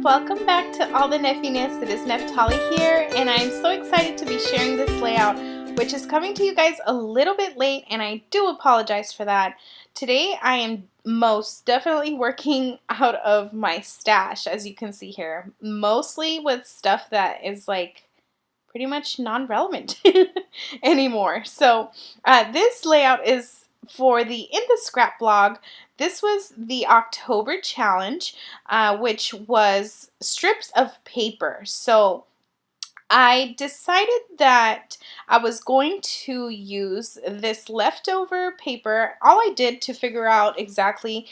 welcome back to All the Neffiness. It is Neftali here, and I'm so excited to be sharing this layout, which is coming to you guys a little bit late, and I do apologize for that. Today I am most definitely working out of my stash, as you can see here, mostly with stuff that is like pretty much non-relevant anymore. So this layout is for the In the Scrap blog. This was the October challenge, which was strips of paper. So I decided that I was going to use this leftover paper. All I did to figure out exactly,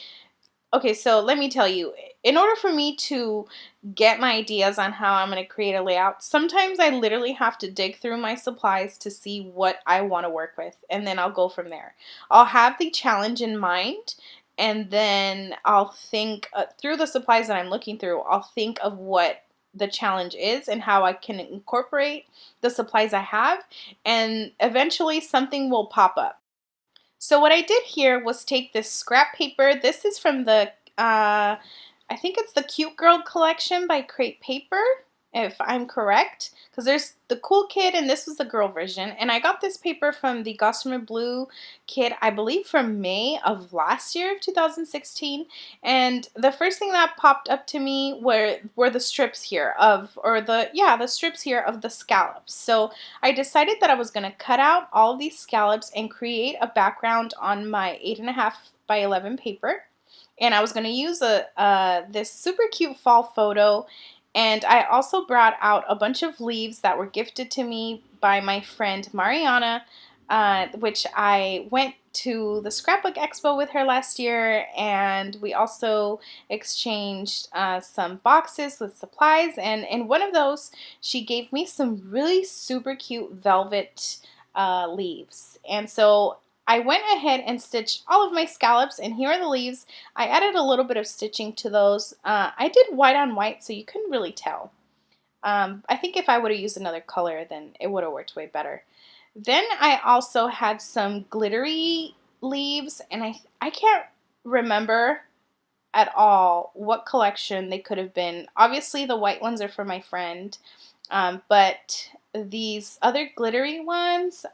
okay, so let me tell you, in order for me to get my ideas on how I'm going to create a layout, sometimes I literally have to dig through my supplies to see what I want to work with, and then I'll go from there. I'll have the challenge in mind, and then I'll think through the supplies that I'm looking through, I'll think of what the challenge is and how I can incorporate the supplies I have, and eventually something will pop up. So what I did here was take this scrap paper. This is from the, I think it's the Cute Girl collection by Crate Paper, if I'm correct. Because there's the cool kid and this was the girl version. And I got this paper from the Gossamer Blue kit, I believe from May of last year, of 2016. And the first thing that popped up to me were the strips here the strips here of the scallops. So I decided that I was going to cut out all of these scallops and create a background on my 8.5 by 11 paper. And I was going to use this super cute fall photo. And I also brought out a bunch of leaves that were gifted to me by my friend Mariana, which I went to the Scrapbook Expo with her last year, and we also exchanged some boxes with supplies, and in one of those she gave me some really super cute velvet leaves. And so I went ahead and stitched all of my scallops, and here are the leaves. I added a little bit of stitching to those. I did white on white, so you couldn't really tell. I think if I would have used another color, then it would have worked way better. Then I also had some glittery leaves, and I can't remember at all what collection they could have been. Obviously the white ones are for my friend, but these other glittery ones,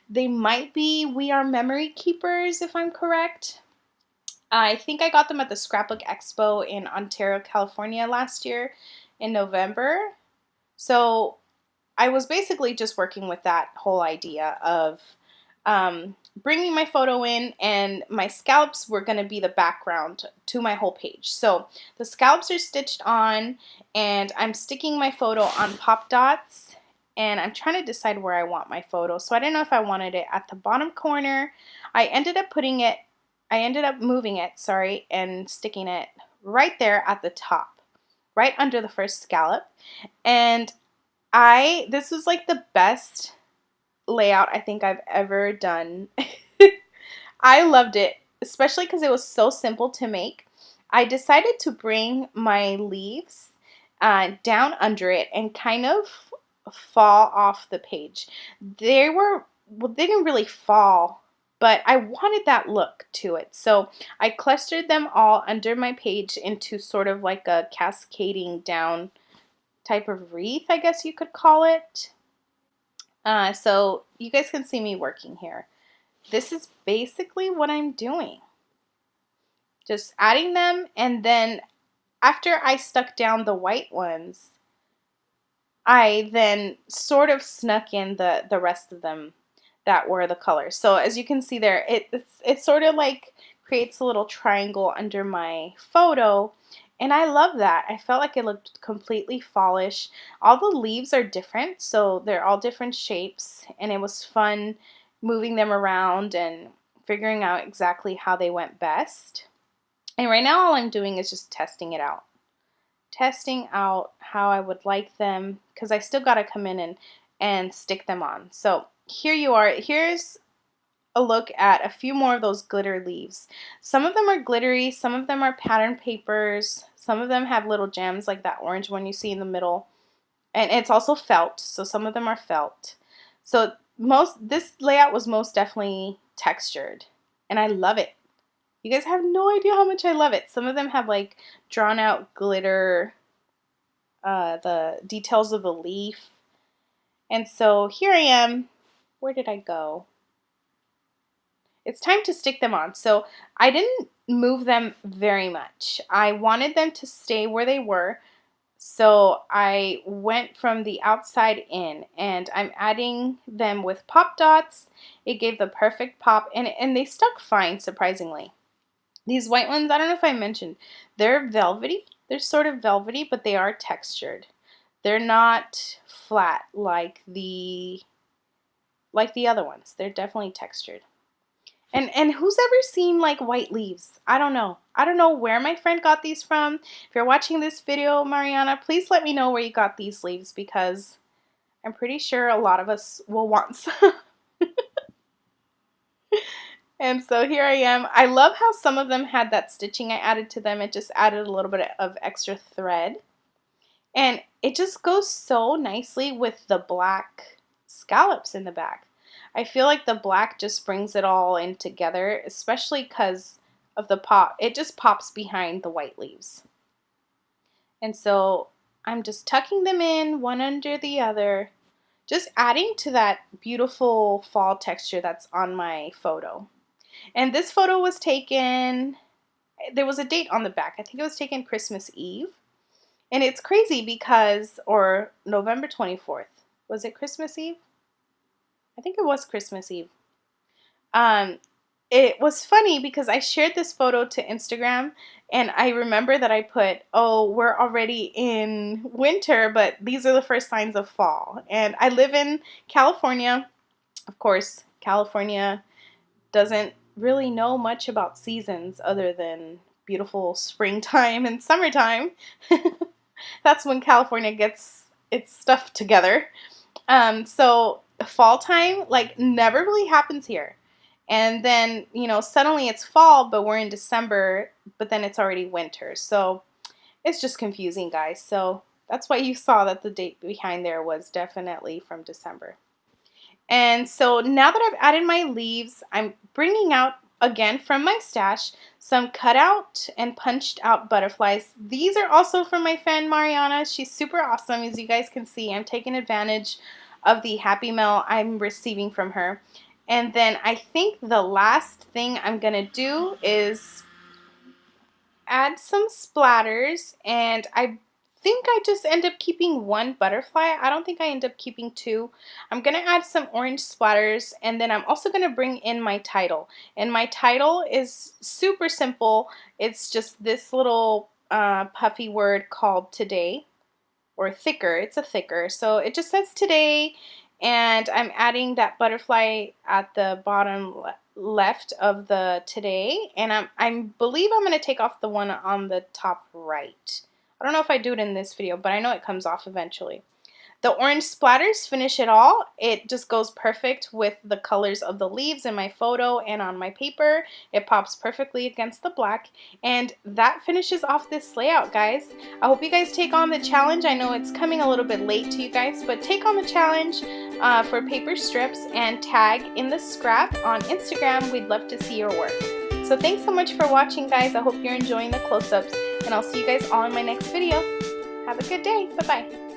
they might be We Are Memory Keepers, if I'm correct. I think I got them at the Scrapbook Expo in Ontario, California last year in November. So I was basically just working with that whole idea of bringing my photo in, and my scallops were going to be the background to my whole page. So the scallops are stitched on, and I'm sticking my photo on pop dots, and I'm trying to decide where I want my photo. So I didn't know if I wanted it at the bottom corner. I ended up moving it, sorry, and sticking it right there at the top, right under the first scallop. And this was like the best layout I think I've ever done. I loved it, especially because it was so simple to make. I decided to bring my leaves down under it and kind of fall off the page. They didn't really fall, but I wanted that look to it. So I clustered them all under my page into sort of like a cascading down type of wreath, I guess you could call it. So you guys can see me working here. This is basically what I'm doing. Just adding them, and then after I stuck down the white ones, I then sort of snuck in the rest of them that were the colors. So as you can see there, it sort of like creates a little triangle under my photo, and I love that. I felt like it looked completely fallish. All the leaves are different, so they're all different shapes, and it was fun moving them around and figuring out exactly how they went best. And right now all I'm doing is just testing it out. Testing out how I would like them, because I still got to come in and stick them on. So here you are. Here's a look at a few more of those glitter leaves. Some of them are glittery, some of them are pattern papers, some of them have little gems like that orange one you see in the middle. And it's also felt, so some of them are felt. So this layout was most definitely textured, and I love it. You guys have no idea how much I love it. Some of them have like drawn out glitter the details of the leaf. And so here I am. Where did I go? It's time to stick them on. So I didn't move them very much. I wanted them to stay where they were. So I went from the outside in, and I'm adding them with pop dots. It gave the perfect pop, and they stuck fine, surprisingly. These white ones, I don't know if I mentioned, they're velvety. They're sort of velvety, but they are textured. They're not flat like the other ones. They're definitely textured. And who's ever seen like white leaves? I don't know. I don't know where my friend got these from. If you're watching this video, Mariana, please let me know where you got these leaves, because I'm pretty sure a lot of us will want some. And so here I am. I love how some of them had that stitching I added to them. It just added a little bit of extra thread. And it just goes so nicely with the black scallops in the back. I feel like the black just brings it all in together, especially because of the pop. It just pops behind the white leaves. And so I'm just tucking them in one under the other, just adding to that beautiful fall texture that's on my photo. And this photo was taken, there was a date on the back. I think it was taken Christmas Eve. And it's crazy because, or November 24th. Was it Christmas Eve? I think it was Christmas Eve. It was funny because I shared this photo to Instagram, and I remember that I put, oh, we're already in winter, but these are the first signs of fall. And I live in California. Of course, California doesn't really know much about seasons other than beautiful springtime and summertime. That's when California gets its stuff together. So fall time, like, never really happens here. And then, you know, suddenly it's fall, but we're in December, but then it's already winter. So it's just confusing, guys. So that's why you saw that the date behind there was definitely from December. And so now that I've added my leaves, I'm bringing out, again from my stash, some cut out and punched out butterflies. These are also from my friend Mariana. She's super awesome. As you guys can see, I'm taking advantage of the Happy Mail I'm receiving from her. And then I think the last thing I'm going to do is add some splatters, and I think I just end up keeping one butterfly. I don't think I end up keeping two. I'm going to add some orange splatters, and then I'm also going to bring in my title. And my title is super simple. It's just this little puffy word called today, or thicker. It's a thicker. So it just says today, and I'm adding that butterfly at the bottom left of the today, and I believe I'm going to take off the one on the top right. I don't know if I do it in this video, but I know it comes off eventually. The orange splatters finish it all. It just goes perfect with the colors of the leaves in my photo and on my paper. It pops perfectly against the black, and that finishes off this layout, guys. I hope you guys take on the challenge. I know it's coming a little bit late to you guys, but take on the challenge for paper strips and tag in the scrap on Instagram. We'd love to see your work. So thanks so much for watching, guys. I hope you're enjoying the close-ups, and I'll see you guys all in my next video. Have a good day. Bye-bye.